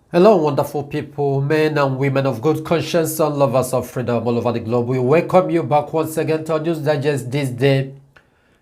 Hello, wonderful people, men and women of good conscience and lovers of freedom all over the globe. We welcome you back once again to our News Digest this day,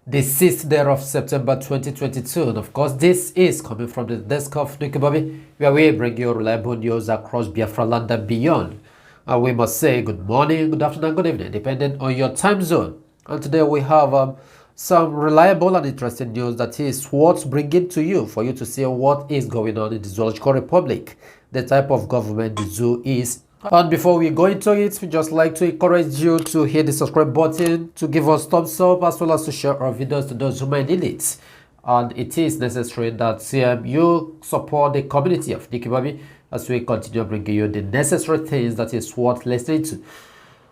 the 6th day of September 2022. And of course, this is coming from the desk of Nicky Bobby, where we bring you reliable news across Biafra land and beyond. And we must say good morning, good afternoon, good evening, depending on your time zone. And today we have some reliable and interesting news that is what's bringing to you for you to see what is going on in the Zoological Republic, the type of government the zoo is. And before we go into it, we just like to encourage you to hit the subscribe button, to give us thumbs up, as well as to share our videos to those who might need it. And it is necessary that you support the community of Nicky Bobby as we continue bringing you the necessary things that is worth listening to.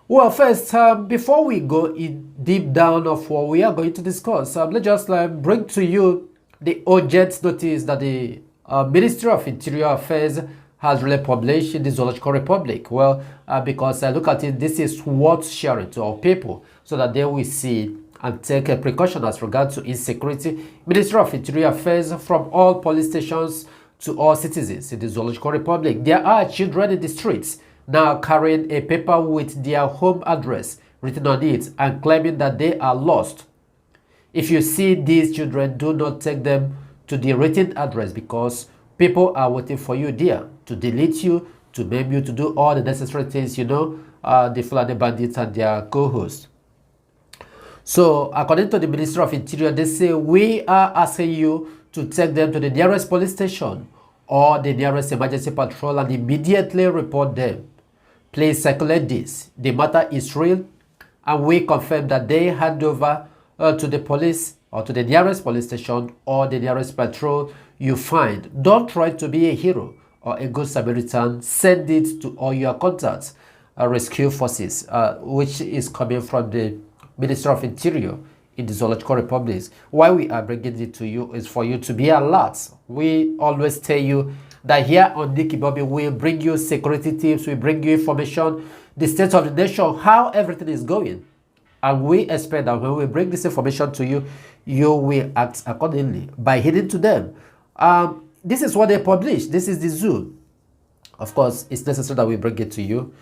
Well, first, before we go in deep down of what we are going to discuss, let's just bring to you the urgent notice that the Ministry of Interior Affairs has really published in the Zoological Republic. Well, because look at it, this is worth sharing to our people so that they will see and take a precaution as regards to insecurity. Ministry of Interior Affairs, from all police stations to all citizens in the Zoological Republic. There are children in the streets now carrying a paper with their home address written on it and claiming that they are lost. If you see these children, do not take them to the written address because people are waiting for you there to delete you, to maim you, to do all the necessary things, the Fulani Bandits and their co-hosts. So, according to the Ministry of Interior, they say, we are asking you to take them to the nearest police station or the nearest emergency patrol and immediately report them. Please circulate this. The matter is real, and we confirm that they hand over to the police or to the nearest police station or the nearest patrol you find. Don't try to be a hero or a good Samaritan. Send it to all your contacts, rescue forces, which is coming from the Minister of Interior in the Zoological Republic. Why we are bringing it to you is for you to be alert. We always tell you that here on Nicky Bobby, we bring you security tips, we bring you information, the state of the nation, how everything is going. And we expect that when we bring this information to you, you will act accordingly by heeding to them. This is what they publish. This is the zoo. Of course, it's necessary that we bring it to you.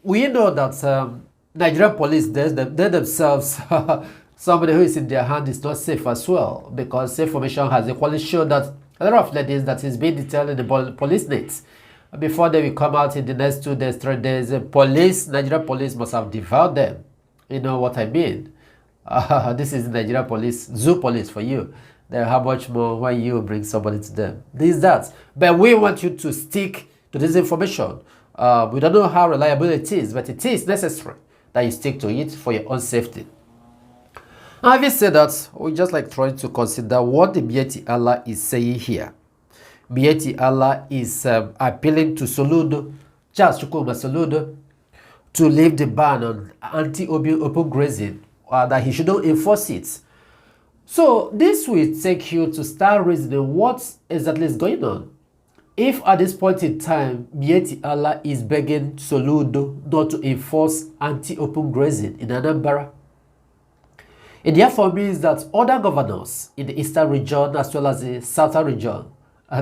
We know that Nigerian police, they themselves, somebody who is in their hand is not safe as well, because information has equally shown that a lot of ladies that is being detailed in the police nets. Before they will come out in the next 2 days, 3 days, Nigerian police must have devoured them. You know what I mean? This is Nigerian police, zoo police for you. Then how much more when you bring somebody to them? This, that. But we want you to stick to this information. We don't know how reliable it is, but it is necessary that you stick to it for your own safety. Having said that, we just like trying to consider what the Miyetti Allah is saying here. Miyetti Allah is appealing to Solude, Charles Chukwuma Solude, to leave the ban on anti-open grazing, that he shouldn't enforce it. So this will take you to start reasoning what exactly is going on. If at this point in time, Miyetti Allah is begging Solude not to enforce anti-open grazing in Anambra, it therefore means that other governors in the eastern region as well as the southern region,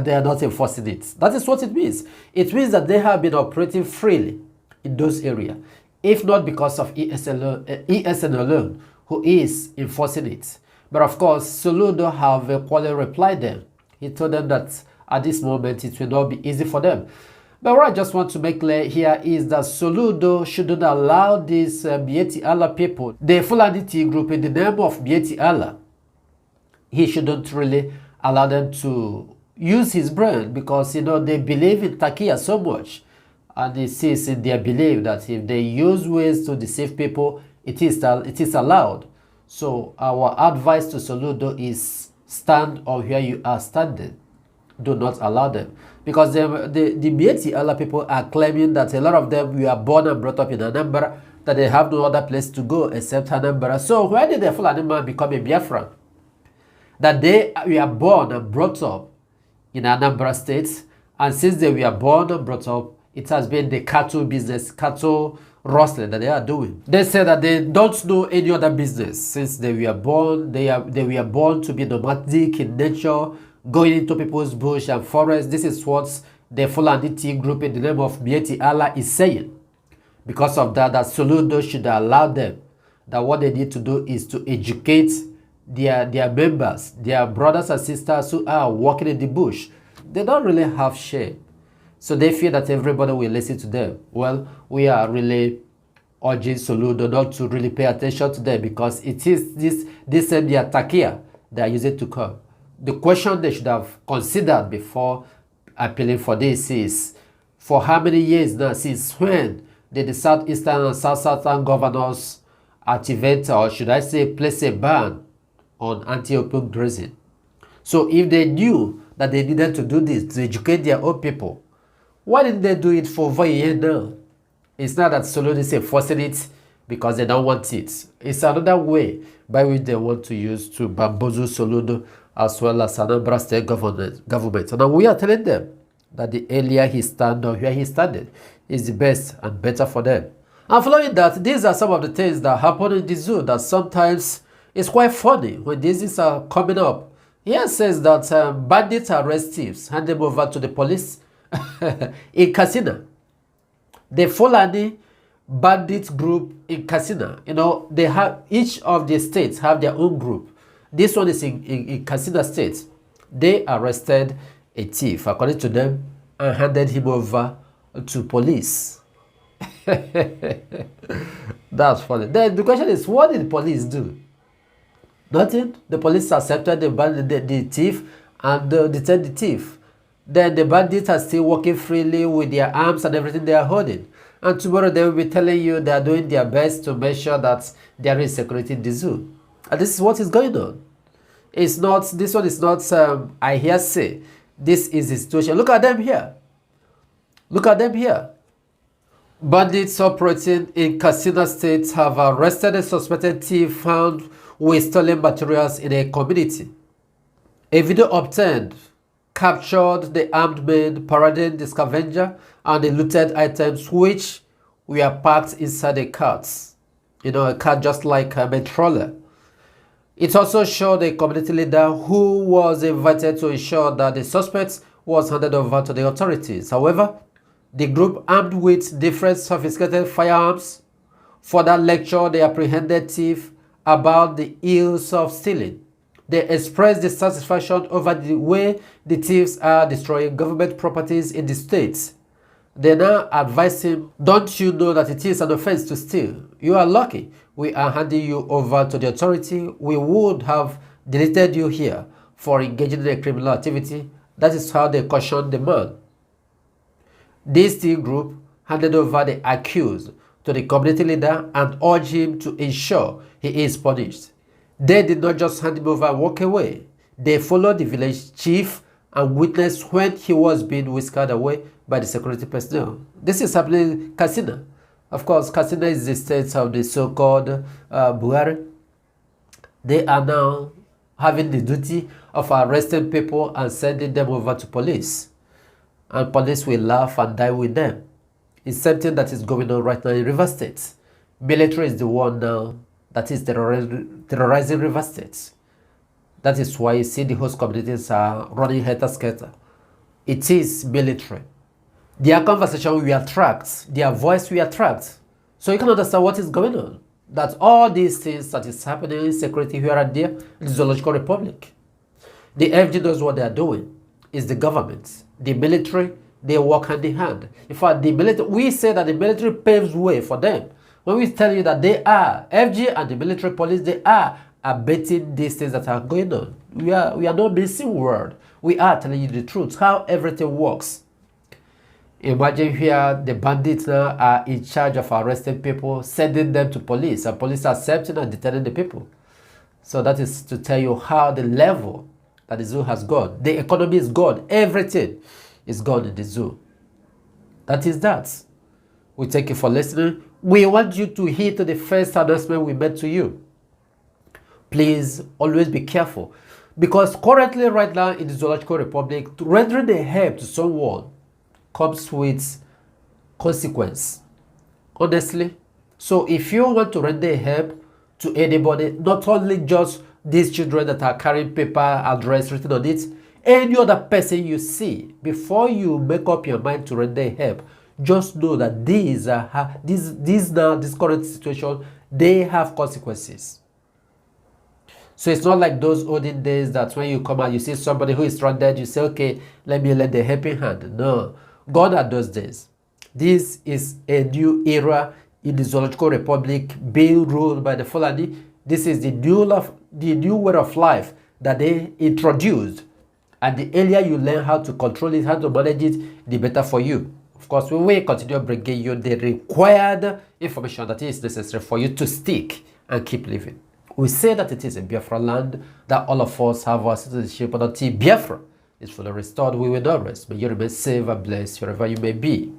they are not enforcing it. That is what it means. It means that they have been operating freely in those areas, if not because of ESN alone, who is enforcing it. But of course, Soludo have equally replied them. He told them that at this moment it will not be easy for them. But what I just want to make clear here is that Soludo shouldn't allow these Miyetti Allah people, the Fulani Tea group in the name of Miyetti Allah. He shouldn't really allow them to use his brain because, they believe in Takia so much. And it is in their belief that if they use ways to deceive people, it is allowed. So our advice to Soludo is stand on where you are standing. Do not allow them. Because the Miyetti Allah people are claiming that a lot of them were born and brought up in Anambra, that they have no other place to go except Anambra. So why did the Fulani man become a Biafran? That they were born and brought up in Anambra State, and since they were born and brought up, it has been the cattle business, cattle rustling that they are doing. They say that they don't know any other business since they were born. They were born to be nomadic in nature, going into people's bush and forest. This is what the Fulani Tea group in the name of Miyetti Allah is saying. Because of that, that Solude should allow them, that what they need to do is to educate their members, their brothers and sisters who are working in the bush. They don't really have shame. So they feel that everybody will listen to them. Well, we are really urging Solude not to really pay attention to them, because it is this same their takia they are using to come. The question they should have considered before appealing for this is, for how many years now, since when did the southeastern and southern governors activate, or should I say place a ban on anti-opium grazing? So if they knew that they needed to do this to educate their own people, why didn't they do it for over a year now? It's not that Solude is enforcing it because they don't want it. It's another way by which they want to use to bamboozle Solude as well as Anambra state government. And we are telling them that the earlier he stand or where he standing is the best and better for them. And following that, these are some of the things that happen in the zoo that sometimes it's quite funny when these things are coming up. Here says that bandits arrest thieves, hand them over to the police in Kastina. The Fulani bandit group in Kastina, you know, they have, each of the states have their own group. This one is in Kastina state. They arrested a thief, according to them, and handed him over to police. That's funny. Then the question is, what did the police do? Nothing. The police accepted the thief and detained the thief. Then the bandits are still working freely with their arms and everything they are holding. And tomorrow they will be telling you they are doing their best to make sure that there is security in the zoo. And this is what is going on. It's not, this one is not, I hear say, this is the situation. Look at them here. Look at them here. Bandits operating in Kastina State have arrested a suspected thief found with stolen materials in a community. A video obtained captured the armed men parading the scavenger and the looted items which were packed inside a cart. You know, a cart just like a troller. It also showed a community leader who was invited to ensure that the suspect was handed over to the authorities. However, the group, armed with different sophisticated firearms, further lectured the apprehended thief about the ills of stealing. They expressed dissatisfaction over the way the thieves are destroying government properties in the states. They now advise him, don't you know that it is an offense to steal? You are lucky. We are handing you over to the authority. We would have deleted you here for engaging in a criminal activity. That is how they cautioned the man. This thief group handed over the accused to the community leader and urged him to ensure he is punished. They did not just hand him over and walk away. They followed the village chief and witnessed when he was being whisked away by the security personnel. This is happening in Kastina. Of course, Kastina is the state of the so-called Buhari. They are now having the duty of arresting people and sending them over to police. And police will laugh and die with them. It's something that is going on right now in River State. Military is the one now that is terrorizing River State. That is why you see the host communities are running helter-skelter. It is military. Their conversation will attract, their voice will attract. So you can understand what is going on. That all these things that is happening in security here and there in the Zoological Republic. The FG knows what they are doing. It's the government. The military, they work hand in hand. In fact, the military, we say that the military paves way for them. When we tell you that they are, FG and the military police, they are abating these things that are going on. We are not missing word. We are telling you the truth, how everything works. Imagine here the bandits now are in charge of arresting people, sending them to police, and police are accepting and detaining the people. So that is to tell you how the level that the zoo has gone. The economy is gone. Everything is gone in the zoo. That is that. We thank you for listening. We want you to heed to the first announcement we made to you. Please always be careful. Because currently right now in the Zoological Republic, rendering the help to someone comes with consequence. Honestly. So if you want to render help to anybody, not only just these children that are carrying paper address written on it, any other person you see, before you make up your mind to render help, just know that this current situation, they have consequences. So it's not like those olden days that when you come out, you see somebody who is stranded, you say, okay, let me lend a helping hand. No, gone are those days. This is a new era in the Zoological Republic being ruled by the Fulani. This is the new way of life that they introduced. And the earlier you learn how to control it, how to manage it, the better for you. Of course, we will continue bringing you the required information that is necessary for you to stick and keep living. We say that it is a Biafra land, that all of us have our citizenship, but until Biafra is fully restored, we will not rest. May you remain safe and blessed wherever you may be.